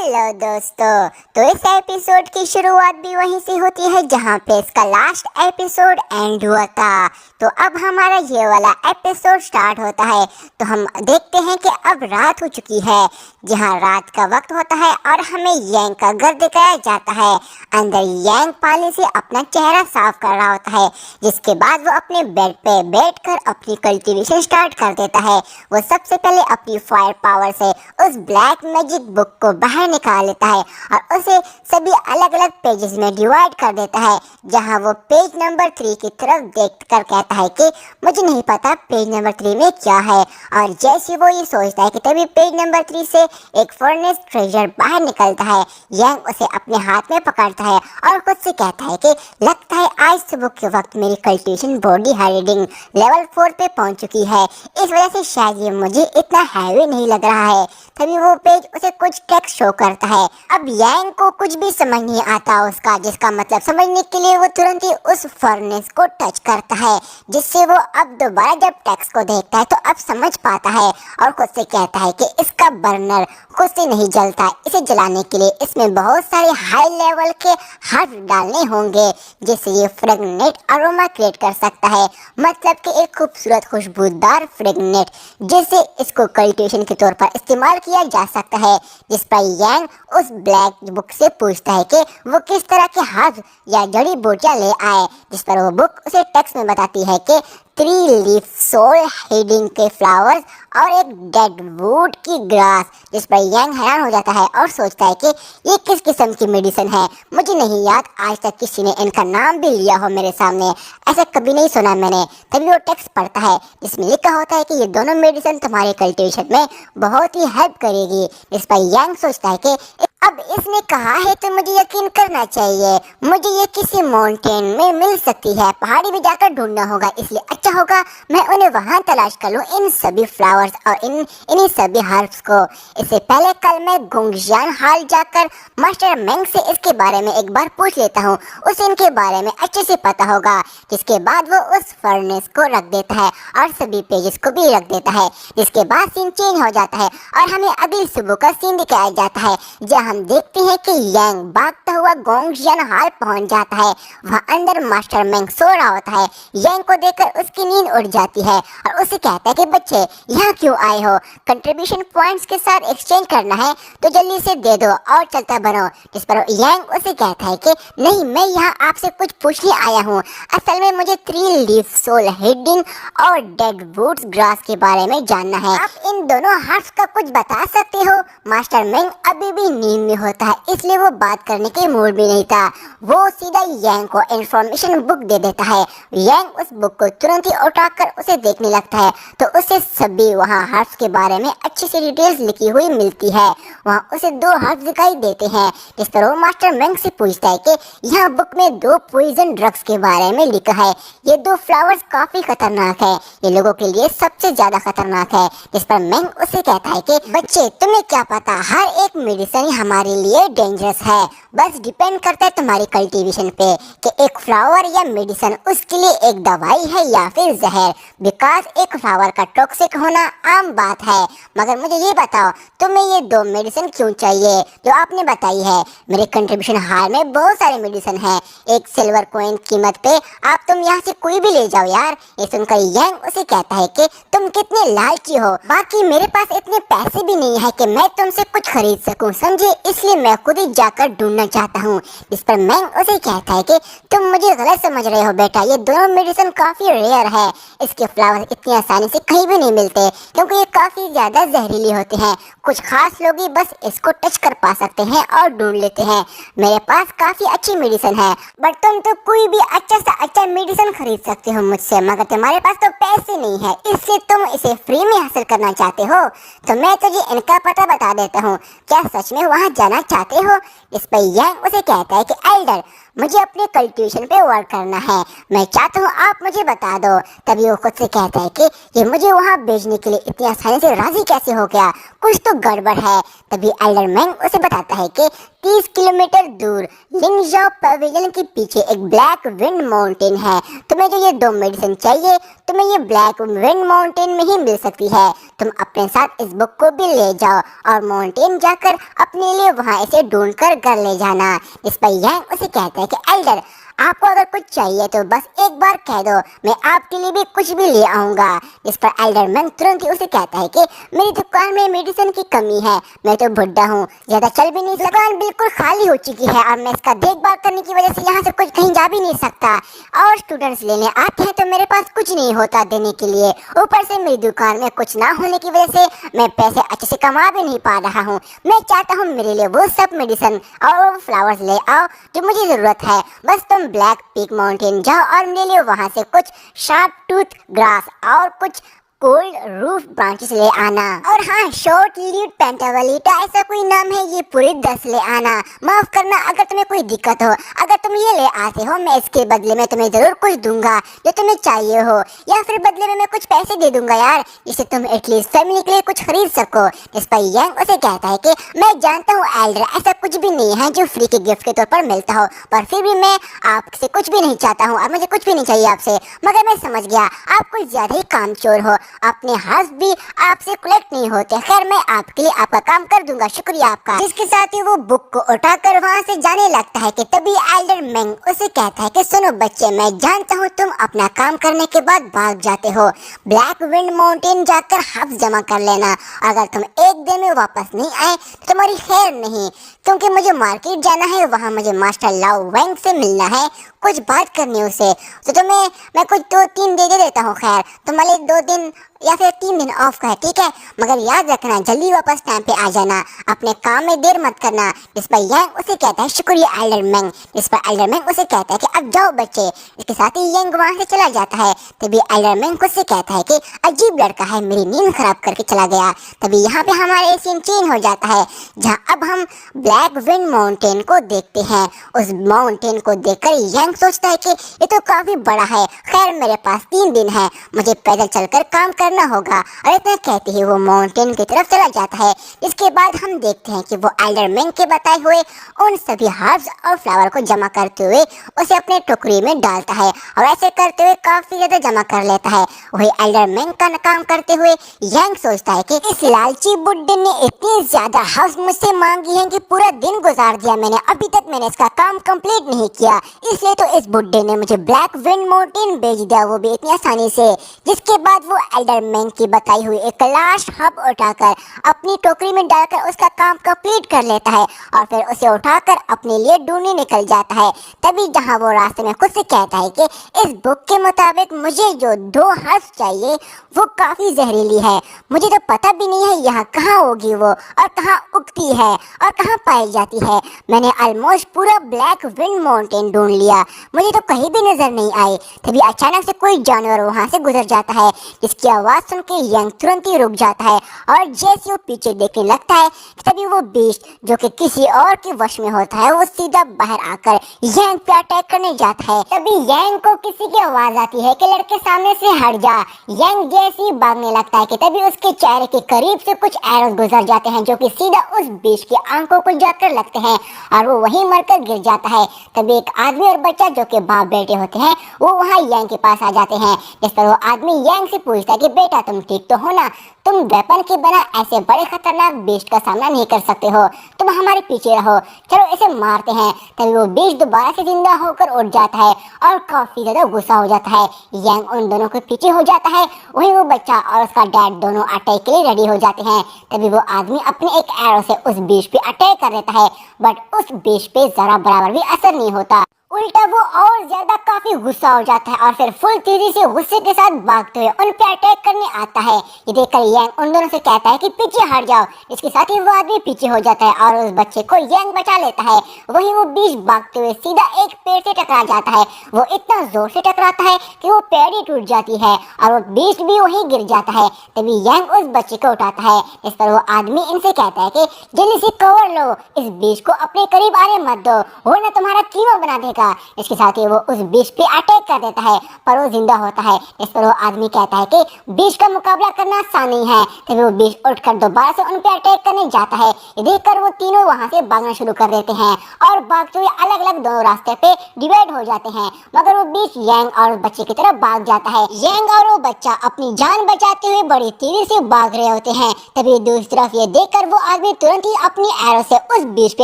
Hello दोस्तों, तो इस एपिसोड की शुरुआत भी वहीं से होती है जहां पे इसका लास्ट एपिसोड एंड हुआ था। तो अब हमारा ये वाला एपिसोड स्टार्ट होता है। तो हम देखते हैं कि अब रात हो चुकी है, जहां रात का वक्त होता है और हमें यांग का घर दिखाया जाता है। अंदर यांग पानी से अपना चेहरा साफ कर रहा होता है, जिसके बाद वो अपने बेड पे बैठकर अपनी कल्टीवेशन स्टार्ट कर देता है। वो सबसे पहले अपनी फायर पावर से उस ब्लैक मैजिक बुक को बाहर निकाल लेता है और उसे सभी अलग अलग पेजेस में डिवाइड कर देता है, जहां वो पेज नंबर 3 की तरफ देख कर कहता है कि मुझे नहीं पता पेज नंबर 3 में क्या है। और जैसे वो ये सोचता है कि तभी पेज नंबर 3 से एक फर्नेस ट्रेजर बाहर निकलता है। यांग उसे अपने हाथ में पकड़ता है और खुद से कहता है कि लगता है आज सुबह के वक्त मेरी कल्टीवेशन बॉडी हाइडिंग लेवल 4 पे पहुंच चुकी है, इस वजह से शायद ये मुझे इतना हैवी नहीं लग रहा है। तभी वो पेज उसे कुछ टेक्स्ट शो करता है। अब यांग को कुछ भी समझ नहीं आता उसका, जिसका मतलब समझने के लिए वो तुरंत ही उस फर्नेस को टच करता है, जिससे वो अब दोबारा जब टेक्स्ट को देखता है तो अब समझ पाता है और खुद से कहता है कि इसका बर्नर खुद से नहीं जलता, इसे जलाने के लिए इसमें बहुत सारे हाई लेवल के हर्ब डालने होंगे, जिससे ये फ्रेगनेट अरोमा क्रिएट कर सकता है। मतलब कि एक खूबसूरत खुशबूदार फ्रेगनेट, जिससे इसको कल्टीवेशन के तौर पर इस्तेमाल किया जा सकता है। जिस पर यांग उस ब्लैक बुक से पूछता है कि वो किस तरह के हर्ब या जड़ी बूटियां ले आए, जिस पर वो बुक उसे टेक्स्ट में बताती है कि 3 लीफ सोल हेडिंग के फ्लावर्स और एक डेड वुड की ग्रास, जिस पर यांग हैरान हो जाता है और सोचता है कि ये किस किस्म की मेडिसिन है। मुझे नहीं याद आज तक किसी ने इनका नाम भी लिया हो मेरे सामने, ऐसा कभी नहीं सुना मैंने। तभी वो टेक्स्ट पढ़ता है जिसमें लिखा होता है कि ये दोनों मेडिसिन तुम्हारे कल्टीवेशन में बहुत ही हेल्प करेगी। इस पर यांग सोचता है कि अब इसने कहा है तो मुझे यकीन करना चाहिए, मुझे ये किसी माउंटेन में मिल सकती है, पहाड़ी में जाकर ढूंढना होगा, इसलिए अच्छा होगा मैं उन्हें वहां तलाश कर लूं, इन सभी फ्लावर्स और इन्हीं सभी हर्ब्स को। इससे पहले कल मैं गुंगजियान हाल जाकर मास्टर मेंग से इसके बारे में एक बार पूछ लेता हूँ, उसे इनके बारे में अच्छे से पता होगा। जिसके बाद वो उस फर्नेस को रख देता है और सभी पेजेस को भी रख देता है। जिसके बाद सीन चेंज हो जाता है और हमें अगली सुबह का सीन दिखाया जाता है, जहाँ हम देखते हैं कि यांग भागता हुआ गोंगजियान हाल पहुंच जाता है। वहाँ अंदर मास्टर मेंग सो रहा होता है। यांग को देखकर उसकी नींद उड़ जाती है और उसे कहता है कि बच्चे यहाँ क्यों आए हो, कंट्रीब्यूशन पॉइंट्स के साथ एक्सचेंज करना है तो जल्दी से दे दो और चलता बनो। जिस पर यांग उसे कहता है कि नहीं, मैं यहाँ आपसे कुछ पूछने आया हूँ, असल में मुझे 3 लीफ सोल हेडिंग और डेड वुड्स ग्रास के बारे में जानना है। आप इन दोनों हर्ब्स का कुछ बता सकते हो? मास्टर मेंग अभी भी नींद में होता है, इसलिए वो बात करने के मूड में नहीं था। वो सीधा यांग को इंफॉर्मेशन बुक दे देता है। यांग उस बुक को तुरंत ही उठाकर उसे देखने लगता है तो उसे सभी वहाँ हर्ब्स के बारे में अच्छी सी डिटेल्स लिखी हुई मिलती है। वहाँ उसे 2 हर्ब्स दिखाई देते हैं, जिस पर वो मास्टर मेंग से पूछता है कि यहाँ बुक में 2 पॉइजन ड्रग्स के बारे में लिखा है, ये 2 फ्लावर्स काफी खतरनाक है, ये लोगों के लिए सबसे ज्यादा खतरनाक है। जिस पर मेंग उसे कहता है कि बच्चे तुम्हें क्या पता, हर एक मेडिसिन हमारे लिए डेंजरस है, बस डिपेंड करता है तुम्हारी कल्टीवेशन पे कि एक फ्लावर या मेडिसिन उसके लिए एक दवाई है या फिर जहर। बिकॉज एक फ्लावर का टॉक्सिक होना आम बात है, मगर मुझे ये बताओ तुम्हें ये 2 मेडिसिन क्यों चाहिए जो आपने बताई है? मेरे कंट्रीब्यूशन हाल में बहुत सारे मेडिसिन है, एक सिल्वर कॉइन कीमत पे आप तुम यहाँ से कोई भी ले जाओ यार। ये सुनकर यांग उसे कहता है कि तुम कितने लालची हो, बाकी मेरे पास इतने पैसे भी नहीं है कि मैं तुमसे कुछ खरीद सकूं, समझे, इसलिए मैं खुद ही जाकर ढूंढना चाहता हूँ। इस पर मेंग उसे कहता है कि तुम मुझे गलत समझ रहे हो बेटा, ये दोनों मेडिसिन काफी रेयर है, इसके फ्लावर इतनी आसानी से कहीं भी नहीं मिलते क्योंकि ये काफी ज्यादा जहरीली होते हैं। कुछ खास लोग ही बस इसको टच कर पा सकते हैं और ढूंढ लेते हैं। मेरे पास काफी अच्छी मेडिसिन है, बट तुम तो कोई भी अच्छा सा अच्छा मेडिसिन खरीद सकते हो मुझसे, मगर तुम्हारे पास तो पैसे नहीं है, इसलिए तुम इसे फ्री में हासिल करना चाहते हो। तो मैं तुझे इनका पता बता देता हूँ, क्या सच में वहाँ जाना चाहते हो? इस पर यांग उसे कहता है कि एल्डर मुझे अपने कल्टीवेशन पे वर्क करना है, मैं चाहता हूँ आप मुझे बता दो। तभी वो खुद से कहता है कि ये मुझे वहाँ भेजने के लिए इतनी आसानी से राजी कैसे हो गया, कुछ तो गड़बड़ है। तभी एल्डर मैंग उसे बताता है कि 30 किलोमीटर दूर लिंगजाओ पवेलियन के पीछे एक ब्लैक विंड माउंटेन है। तुम्हें जो ये 2 मेडिसिन चाहिए, तुम्हें ये ब्लैक विंड माउंटेन में ही मिल सकती है। तुम अपने साथ इस बुक को भी ले जाओ और माउंटेन जाकर अपने लिए वहाँ इसे ढूंढ कर घर ले जाना। इस पर यांग उसे कहता है कि एल्डर, आपको अगर कुछ चाहिए तो बस एक बार कह दो, मैं आपके लिए भी कुछ भी ले आऊंगा। इस पर एल्डर मैंग तुरंत ही उसे कहता है कि मेरी दुकान में मेडिसिन की कमी है, मैं तो बुढ़ा हूँ, ज्यादा चल भी नहीं, दुकान बिल्कुल खाली हो चुकी है और मैं इसका देखभाल करने की वजह से यहाँ से कुछ कहीं जा भी नहीं सकता, और स्टूडेंट्स लेने आते हैं तो मेरे पास कुछ नहीं होता देने के लिए। ऊपर से मेरी दुकान में कुछ ना होने की वजह से मैं पैसे अच्छे से कमा भी नहीं पा रहा हूँ। मैं चाहता हूँ मेरे लिए वो सब मेडिसिन और वो फ्लावर्स ले आओ जो मुझे जरूरत है। बस तुम ब्लैक पीक माउंटेन जाओ और मेरे लिए वहाँ से कुछ शार्प टूथ ग्रास और कुछ कोल्ड रूफ ब्रांचेस ले आना। और हाँ, शॉर्ट लीड पेंटावलिटा ऐसा कोई नाम है, ये पूरे 10 ले आना। माफ करना अगर तुम्हें कोई दिक्कत हो, अगर तुम ये ले आते हो मैं इसके बदले में तुम्हें जरूर कुछ दूंगा जो तुम्हें चाहिए हो, या फिर बदले में मैं कुछ पैसे दे दूंगा यार, जिससे तुम एटलीस्ट फैमिली के लिए कुछ खरीद सको। इस पर यांग उसे कहता है कि मैं जानता हूँ एल्डर, ऐसा कुछ भी नहीं है जो फ्री के गिफ्ट के तौर पर मिलता हो, पर फिर भी मैं आपसे कुछ भी नहीं चाहता हूँ और मुझे कुछ भी नहीं चाहिए आपसे। मगर मैं समझ गया आप कुछ ज्यादा ही कामचोर हो, अपने हाथ भी आपसे कलेक्ट नहीं होते। खैर मैं आपके लिए आपका काम कर दूंगा, शुक्रिया आपका। जिसके साथ ही वो बुक को उठाकर वहाँ से जाने लगता है कि तभी एल्डर मैंग उसे कहता है कि सुनो बच्चे, मैं जानता हूँ तुम अपना काम करने के बाद भाग जाते हो, ब्लैक विंड माउंटेन जाकर हफ्स जमा कर लेना। अगर तुम एक दिन में वापस नहीं आए तो तुम्हारी खैर नहीं, क्योंकि मुझे मार्केट जाना है, वहाँ मुझे मास्टर लाओ वैंग से मिलना है, कुछ बात करनी उसे। तो तुम्हें मैं कुछ 2-3 दे देता हूँ। खैर तुम्हारे 2 दिन या फिर 3 दिन ऑफ का है, ठीक है, मगर याद रखना जल्दी वापस टाइम पे आ जाना, अपने काम में देर मत करना। इस पर यांग उसे कहता है शुक्रिया एल्डर मैंग। इस पर एल्डर मैंग उसे कहता है कि अब जाओ बच्चे। इसके साथ ही यांग वहाँ से चला जाता है। तभी एल्डर मैंग उससे कहता है कि अजीब लड़का है, मेरी नींद खराब करके चला गया। तभी यहाँ पे हमारा सीन चेंज हो जाता है, जहाँ अब हम ब्लैक विंड माउंटेन को देखते हैं। उस माउंटेन को देखकर यांग सोचता है कि ये तो काफी बड़ा है, खैर मेरे पास 3 दिन है, मुझे पैदल चलकर काम करना होगा। और इतना कहते ही वो माउंटेन की तरफ चला जाता है। इसके बाद हम देखते हैं कि वो एल्डर मैंग के बताए हुए उन सभी हर्ब्स और फ्लावर को जमा करते हुए उसे अपने टोकरी में डालता है, और ऐसे करते हुए काफी ज्यादा जमा कर लेता है। वही एल्डर मैंग का काम करते हुए यांग सोचता है कि इस लालची बुड्ढे ने इतनी ज्यादा हर्ब्स मुझसे मांगी है कि पूरा दिन गुजार दिया मैंने, अभी तक मैंने इसका काम कंप्लीट नहीं किया, इसलिए तो इस बुड्ढे ने मुझे ब्लैक विंड माउंटेन भेज दिया, वो भी इतनी आसानी से। जिसके बाद वो एल्डर मैंग की बताई हुई एक लाश हब उठाकर अपनी टोकरी में डालकर उसका काम कंप्लीट कर लेता है, और फिर उसे उठाकर अपने लिए ढूंढने निकल जाता है। तभी जहां वो रास्ते में खुद से कहता है कि इस बुक के मुताबिक मुझे जो 2 हर्ब्स चाहिए वो काफी जहरीली है, मुझे तो पता भी नहीं है यहाँ कहाँ होगी वो, और कहाँ उगती है और कहाँ पाई जाती है। मैंने ऑलमोस्ट पूरा ब्लैक विंड माउंटेन ढूंढ लिया, मुझे तो कहीं भी नजर नहीं आई। तभी अचानक से कोई जानवर वहाँ से गुजर जाता है, जिसकी आवाज सुन के यंग तुरंत ही रुक जाता है, और जैसे वो पीछे देखने लगता है तभी वो बीस्ट जो कि किसी और के वश में होता है, वो सीधा बाहर आकर यंग पे अटैक करने जाता है। तभी यंग को किसी की आवाज आती है कि लड़के सामने से हट जा। यंग जैसे ही भागने लगता है कि तभी उसके चेहरे के करीब से कुछ एरोस गुजर जाते हैं, जो कि सीधा उस बीस्ट की आंखों को जाकर लगते हैं, और वो वहीं मरकर गिर जाता है। तभी एक आदमी और बच्चा जो कि बाप बेटे होते हैं वो वहाँ यंग के पास आ जाते हैं। इस पर वो आदमी यंग से पूछता है कि बेटा तुम ठीक तो हो ना, तुम वेपन के बिना ऐसे बड़े खतरनाक बीस्ट का सामना नहीं कर सकते हो, तुम हमारे पीछे रहो, चलो इसे मारते हैं। तभी वो बीस्ट दोबारा से जिंदा होकर उठ जाता है और काफी ज्यादा गुस्सा हो जाता है। यंग उन दोनों के पीछे हो जाता है, वहीं वो बच्चा और उसका डैड दोनों अटैक के लिए रेडी हो जाते हैं। तभी वो आदमी अपने एक एरो से उस बीस्ट पे अटैक कर देता है, बट उस बीस्ट पे जरा बराबर भी असर नहीं होता, उल्टा वो और ज्यादा काफी गुस्सा हो जाता है और फिर फुल तेजी से गुस्से के साथ भागते हुए उन पे अटैक करने आता है। ये देखकर यंग उन दोनों से कहता है कि पीछे हट जाओ। इसके साथ ही वो आदमी पीछे हो जाता है और उस बच्चे को यंग बचा लेता है। वहीं वो बीच भागते हुए सीधा एक पेड़ से टकरा जाता है। वो इतना जोर से टकराता है कि वो पेड़ ही टूट जाती है और वो बीच भी वहीं गिर जाता है। तभी यंग उस बच्चे को उठाता है। इस पर वो आदमी इनसे कहता है कि जल्दी से कवर लो, इस बीच को अपने करीब आने मत दो, वरना तुम्हारा कीमा बना देगा। का। इसके साथ ही वो उस बीस्ट पे अटैक कर देता है पर वो जिंदा होता है। इस पर वो आदमी कहता है कि बीस्ट का मुकाबला करना आसान नहीं है। तभी वो बीस्ट उठकर दोबारा से उन पे अटैक करने जाता है। ये देखकर वो तीनों वहां से भागना शुरू कर देते हैं और भागते हुए अलग अलग दोनों रास्ते पे डिवाइड हो जाते हैं, मगर वो बीस्ट यांग और बच्चे की तरफ भाग जाता है। यांग और वो बच्चा अपनी जान बचाते हुए बड़ी तेजी से भाग रहे होते हैं। तभी दूसरी तरफ ये देखकर वो आदमी तुरंत ही अपनी एरो से उस बीस्ट पे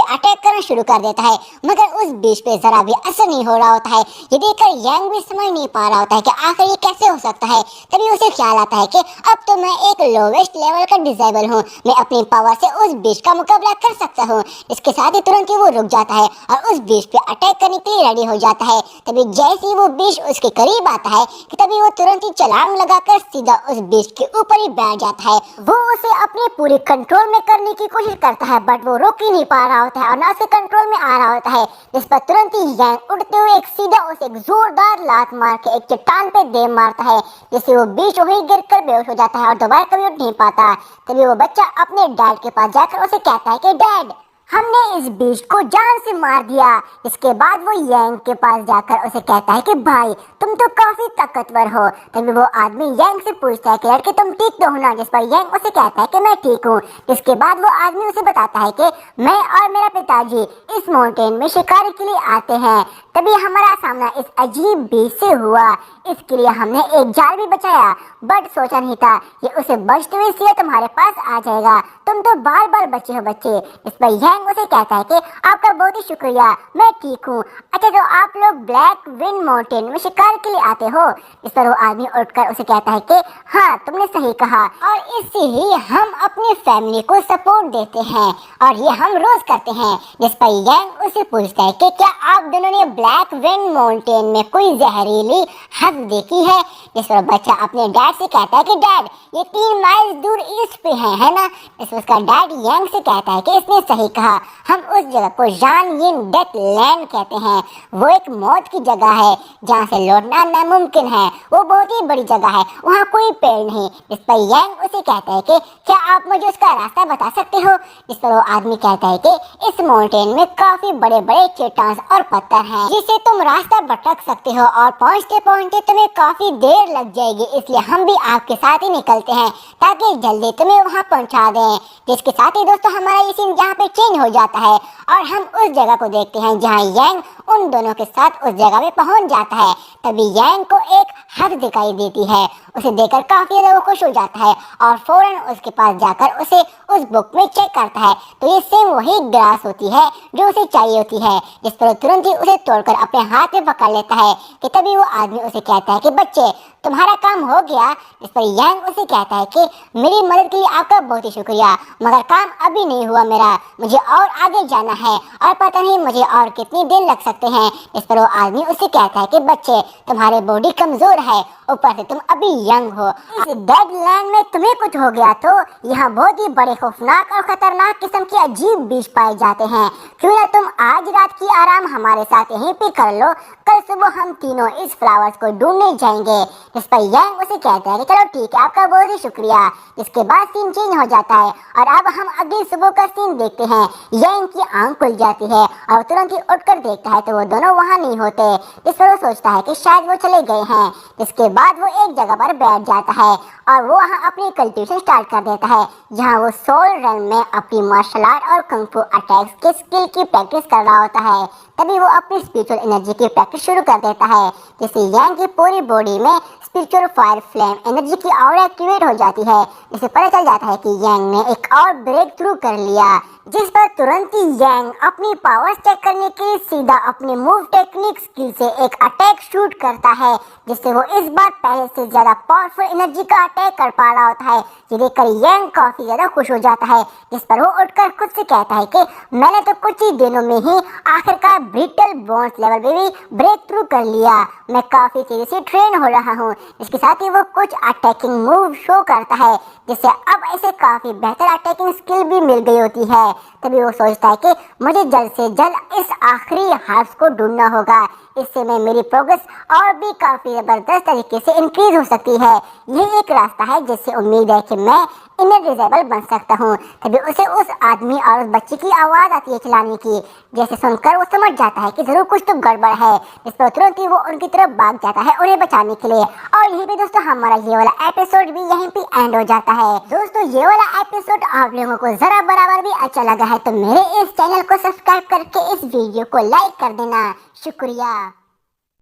अटैक करना शुरू कर देता है, मगर उस बीस्ट पे जरा भी असर नहीं हो रहा होता है। ये देखकर यांग भी समझ नहीं पा रहा होता है कि आखिर ये कैसे हो सकता है। तभी उसे ख्याल आता है कि अब तो मैं एक लोवेस्ट लेवल का डिसेबल हूँ, मैं अपनी पावर से उस बीस्ट का मुकाबला कर सकता हूँ। इसके साथ ही तुरंत ही वो रुक जाता है और उस बीस्ट पे अटैक करने के लिए रेडी हो जाता है। तभी जैसे ही वो बीस्ट उसके करीब आता है कि तभी वो तुरंत ही छलांग लगाकर सीधा उस बीस्ट के ऊपर ही बैठ जाता है। वो उसे अपने पूरे कंट्रोल में करने की कोशिश करता है बट वो रोक ही नहीं पा रहा होता है और ना उसके कंट्रोल में आ रहा होता है। जिस पर तुरंत ही यांग उठते हुए एक सीधा उसे एक जोरदार लात मार के एक चट्टान पे दे मारता है, जिससे वो बीच वहीं गिरकर बेहोश हो जाता है और दोबारा कभी उठ नहीं पाता। तभी वो बच्चा अपने डैड के पास जाकर उसे कहता है कि डैड, हमने इस बीस्ट को जान से मार दिया। इसके बाद वो यांग के पास जाकर उसे कहता है कि भाई तुम तो काफी ताकतवर हो। तभी वो आदमी यांग से पूछता है कि लड़के तुम ठीक तो हो ना। जिस पर यांग उसे कहता है कि मैं ठीक हूँ। इसके बाद वो आदमी उसे बताता है कि मैं और मेरा पिताजी इस माउंटेन में शिकार के लिए आते हैं, तभी हमारा सामना इस अजीब बीस्ट से हुआ। इसके लिए हमने एक जाल भी बचाया बट सोचा नहीं था ये उसे बचते हुए इसलिए तुम्हारे पास आ जाएगा। तुम तो बार बार बचे हो बच्चे। इस पर यांग उसे कहता है कि आपका बहुत ही शुक्रिया, मैं ठीक हूँ। अच्छा तो आप लोग ब्लैक विंड माउंटेन में शिकार के लिए आते हो। इस पर वो आदमी उठकर उसे कहता है कि हाँ तुमने सही कहा और इससे ही हम अपनी फैमिली को सपोर्ट देते हैं और ये हम रोज करते हैं। जिस पर यांग उसे पूछता है कि क्या आप दोनों ने ब्लैक विंड माउंटेन में कोई जहरीली हद देखी है। जिस पर बच्चा अपने डैड से कहता है कि डैड ये 3 माइल दूर ईस्ट पे है ना। इस पर उसका डैड यांग से कहता है कि इसने सही कहा, हम उस जगह को जान यिन डेथ लैंड कहते हैं। वो एक मौत की जगह है जहाँ से लौटना नामुमकिन है। वो बहुत ही बड़ी जगह है, वहाँ कोई पेड़ नहीं। इस पर यांग उसे कहता है कि क्या आप मुझे उसका रास्ता बता सकते हो। इस पर वो आदमी कहता है कि इस माउंटेन में काफी बड़े बड़े चट्टान और पत्थर हैं जिससे तुम रास्ता भटक सकते हो और पहुँचते पहुँचते तुम्हें काफी देर लग जाएगी, इसलिए हम भी आपके साथ ही निकलते हैं ताकि जल्दी तुम्हें वहाँ पहुँचा दें। जिसके साथ ही दोस्तों हमारा ये सीन यहाँ पे चेंज हो जाता है और हम उस जगह को देखते हैं जहाँ यांग उन दोनों के साथ उस जगह पे पहुंच जाता है। तभी यांग को एक हद दिखाई देती है, उसे देखकर काफी ज्यादा वो खुश हो जाता है और फौरन उसके पास जाकर उसे उस बुक में चेक करता है तो ये सेम वही ग्रास होती है जो उसे चाहिए होती है। जिस पर तुरंत ही उसे तोड़कर अपने हाथ में पकड़ लेता है कि तभी वो आदमी उसे कहता है कि बच्चे तुम्हारा काम हो गया। इस पर यांग उसे कहता है कि मेरी मदद के लिए आपका बहुत ही शुक्रिया, मगर काम अभी नहीं हुआ मेरा, मुझे और आगे जाना है और पता नहीं मुझे और कितनी देर लग सकते हैं। इस पर वो आदमी उसे कहता है कि बच्चे तुम्हारी बॉडी कमजोर है, ऊपर से तुम अभी यंग हो। इस डेड लैंड में तुम्हें कुछ हो गया तो यहाँ बहुत ही बड़े खौफनाक और खतरनाक किस्म के अजीब बीज पाए जाते हैं। क्यों ना तुम आज रात की आराम हमारे साथ यहीं पे कर लो, कल सुबह हम तीनों इस फ्लावर्स को ढूंढने जाएंगे। इस पर यांग उसे कहता है कि चलो ठीक है, आपका बहुत ही शुक्रिया। इसके बाद सीन चेंज हो जाता है और अब हम अगली सुबह का सीन देखते हैं। यांग की आंख खुल जाती है और तुरंत ही उठकर देखता है तो वो दोनों वहाँ नहीं होते। इस पर वो सोचता है कि शायद वो चले गए हैं। इसके बाद वो एक जगह पर बैठ जाता है और वो वहाँ अपनी कल्टीवेशन स्टार्ट कर देता है, जहाँ वो सोल रन में अपनी मार्शल आर्ट और कंग फू अटैक्स के स्किल की प्रैक्टिस कर रहा होता है। तभी वो अपनी स्पिरिचुअल एनर्जी की प्रैक्टिस शुरू कर देता है, जिससे यांग की पूरी बॉडी में स्पिरिचुअल फायर फ्लेम एनर्जी की और एक्टिवेट हो जाती है। इसे पता चल जाता है कि यांग ने एक और ब्रेक थ्रू कर लिया, जिस पर तुरंत ही यांग अपनी पावर्स चेक करने के लिए सीधा अपने मूव टेक्निक स्किल से एक अटैक शूट करता है, जिससे वो इस बार पहले से ज्यादा पावरफुल एनर्जी का अटैक कर पा रहा होता है। ये देखकर यांग काफी ज्यादा खुश हो जाता है, जिस पर वो उठकर खुद से कहता है कि मैंने तो कुछ ही दिनों में ही आखिरकार ब्रिटल बोन्स लेवल पे भी ब्रेक थ्रू कर लिया। मैं काफी तेजी से ट्रेन हो रहा हूँ, इसके साथ ही वो कुछ अटैकिंग मूव शो करता है, जिससे अब ऐसे काफी बेहतर अटैकिंग स्किल भी मिल गई होती है। तभी वो सोचता है कि मुझे जल्द से जल्द इस आखिरी हार्स को ढूंढना होगा, इससे मैं मेरी प्रोग्रेस और भी काफी जबरदस्त तरीके से इंक्रीज हो सकती है। यही एक रास्ता है जिससे उम्मीद है कि मैं इनडिसेबल बन सकता हूँ। तभी उसे उस आदमी और उस बच्चे की आवाज आती है चिल्लाने की, जैसे सुनकर वो समझ जाता है कि जरूर कुछ तो गड़बड़ है। इस पर तुरंत ही वो उनकी तरफ भाग जाता है उन्हें बचाने के लिए। और यहीं पे दोस्तों हमारा ये वाला एपिसोड भी यहीं पे एंड हो जाता है। दोस्तों ये वाला एपिसोड आप लोगों को जरा बराबर भी अच्छा लगा है तो मेरे इस चैनल को सब्सक्राइब करके इस वीडियो को लाइक कर देना। शुक्रिया।